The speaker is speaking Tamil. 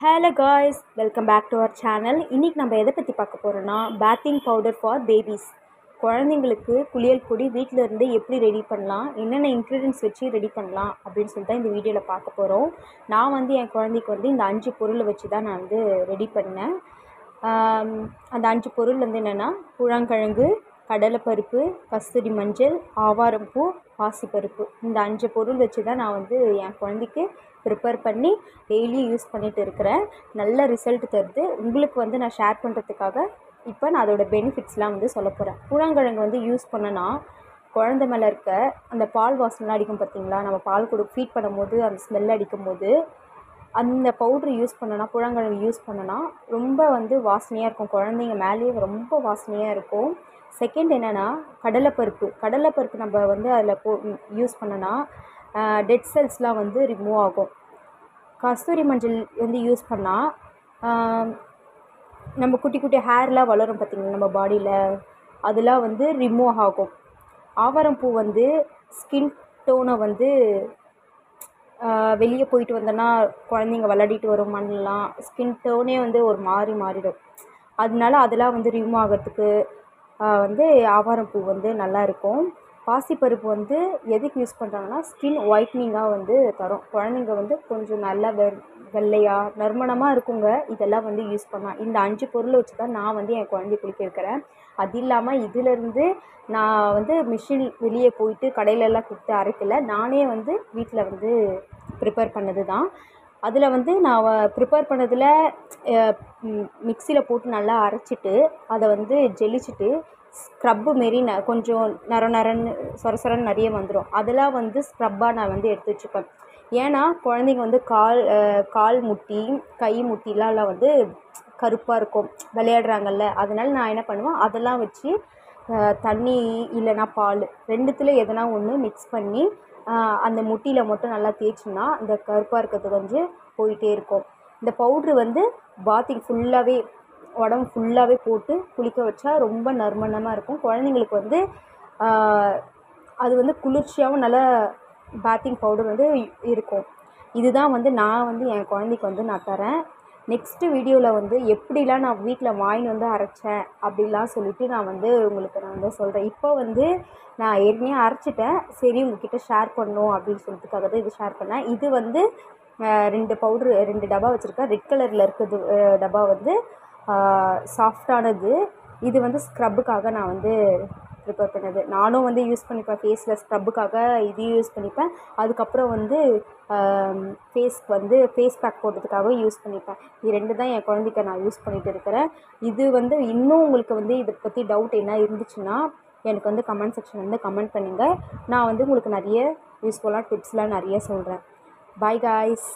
Hello guys, welcome back to our channel. இன்றைக்கி நம்ம எதை பற்றி பார்க்க போகிறோன்னா பேத்திங் பவுடர் ஃபார் பேபிஸ். குழந்தைங்களுக்கு குளியல் பொடி வீட்டில் இருந்து எப்படி ரெடி பண்ணலாம், என்னென்ன இன்க்ரீடியன்ஸ் வச்சு ரெடி பண்ணலாம் அப்படின்னு சொல்லிட்டு இந்த வீடியோவில் பார்க்க போகிறோம். நான் என் குழந்தைக்கு இந்த 5 பொருள் வச்சு தான் நான் ரெடி பண்ணேன். அந்த 5 பொருள் என்னென்னா புழங்கிழங்கு, கடலைப்பருப்பு, கஸ்தூரி மஞ்சள், ஆவாரம்பூ, பாசிப்பருப்பு. இந்த 5 பொருள் வச்சு தான் நான் என் குழந்தைக்கு ப்ரிப்பேர் பண்ணி டெய்லியும் யூஸ் பண்ணிகிட்டு இருக்கிறேன். நல்ல ரிசல்ட் தருது. உங்களுக்கு நான் ஷேர் பண்ணுறதுக்காக இப்போ நான் அதோடய பெனிஃபிட்ஸ்லாம் சொல்ல போகிறேன். புழங்கிழங்கு யூஸ் பண்ணனா குழந்தை மேலே இருக்க அந்த பால் வாசனைலாம் அடிக்கும் பார்த்தீங்களா, நம்ம பால் ஃபீட் பண்ணும்போது அந்த ஸ்மெல் அடிக்கும் போது அந்த பவுட்ரு யூஸ் பண்ணனா, புழங்கிழங்கு யூஸ் பண்ணனா ரொம்ப வாசனையாக இருக்கும். குழந்தைங்க மேலேயே ரொம்ப வாசனையாக இருக்கும். செகண்ட் என்னென்னா கடலைப்பருப்பு நம்ம அதில் யூஸ் பண்ணனா டெட் செல்ஸ்லாம் ரிமூவ் ஆகும். கஸ்தூரி மஞ்சள் யூஸ் பண்ணால் நம்ம குட்டி குட்டி ஹேர்லாம் வளரும் பார்த்திங்களா நம்ம பாடியில், அதெல்லாம் ரிமூவ் ஆகும். ஆவாரம்பூ ஸ்கின் டோனை வெளியே போயிட்டு வந்தோன்னா குழந்தைங்க விளையாடிட்டு வரும் மண்ணெலாம், ஸ்கின் டோனே ஒரு மாறிடும். அதனால அதெல்லாம் ரிமூவ் ஆகிறதுக்கு ஆவாரம்பூ நல்லாயிருக்கும். பாசிப்பருப்பு எதுக்கு யூஸ் பண்ணுறாங்கன்னா ஸ்கின் ஒயிட்னிங்காக தரும். குழந்தைங்க கொஞ்சம் நல்லா வெள்ளையாக நறுமணமாக இருக்குங்க. இதெல்லாம் யூஸ் பண்ணலாம். இந்த 5 பொருளை வச்சு தான் நான் என் குழந்தைய குளிக்க வைக்கிறேன். அது இல்லாமல் இதிலேருந்து நான் மிஷின் வெளியே போயிட்டு கடையிலெல்லாம் கொடுத்து அரைக்கலை, நானே வீட்டில் ப்ரிப்பேர் பண்ணது தான். அதில் நான் ப்ரிப்பேர் பண்ணதில் மிக்சியில் போட்டு நல்லா அரைச்சிட்டு அதை ஜெலிச்சிட்டு ஸ்க்ரப்பு மாரி கொஞ்சம் நரன்னு சொரன்னு நிறைய வந்துடும். அதெல்லாம் ஸ்க்ரப்பாக நான் எடுத்து வச்சுப்பேன். ஏன்னா குழந்தைங்க கால் முட்டி கை முட்டிலாம் கருப்பாக இருக்கும், விளையாடுறாங்கல்ல. அதனால் நான் என்ன பண்ணுவேன், அதெல்லாம் வச்சு தண்ணி இல்லைன்னா பால் ரெண்டுத்தில் எதனா ஒன்று மிக்ஸ் பண்ணி அந்த முட்டியில் மட்டும் நல்லா தேய்ச்சின்னா அந்த கருப்பாக இருக்கிறது கொஞ்சம் போயிட்டே இருக்கும். இந்த பவுட்ரு பாத்திங் ஃபுல்லாகவே உடம்பு ஃபுல்லாகவே போட்டு குளிக்க வச்சா ரொம்ப நறுமணமாக இருக்கும். குழந்தைங்களுக்கு அது குளிர்ச்சியாகவும் நல்ல பேத்திங் பவுடர் இருக்கும். இதுதான் நான் என் குழந்தைக்கு நான் தரேன். நெக்ஸ்ட்டு வீடியோவில் எப்படிலாம் நான் வீட்டில் வாங்கின்னு அரைச்சேன் அப்படிலாம் சொல்லிவிட்டு நான் உங்களுக்கு நான் சொல்கிறேன். இப்போ நான் ஏற்கனவே அரைச்சிட்டேன், சரி உங்கள்கிட்ட ஷேர் பண்ணணும் அப்படின்னு சொல்லிட்டுக்காக தான் இது ஷேர் பண்ணேன். இது 2 பவுட்ரு 2 டப்பா வச்சுருக்கேன். ரெட் கலரில் இருக்கிறது டப்பா சாஃப்டானது. இது ஸ்க்ரப்புக்காக நான் ப்ரிப்பேர் பண்ணது. நானும் யூஸ் பண்ணிப்பேன் ஃபேஸில் ஸ்க்ரப்புக்காக, இதையும் யூஸ் பண்ணிப்பேன். அதுக்கப்புறம் ஃபேஸ்க்கு ஃபேஸ் பேக் போடுறதுக்காகவும் யூஸ் பண்ணிப்பேன். இது 2 தான் என் குழந்தைக்கு நான் யூஸ் பண்ணிகிட்டு இருக்கிறேன். இது இன்னும் உங்களுக்கு இதை பற்றி டவுட் என்ன இருந்துச்சுன்னா எனக்கு கமெண்ட் செக்ஷன் கமெண்ட் பண்ணுங்கள். நான் உங்களுக்கு நிறைய யூஸ்ஃபுல்லான டிப்ஸ்லாம் நிறைய சொல்கிறேன். Bye guys.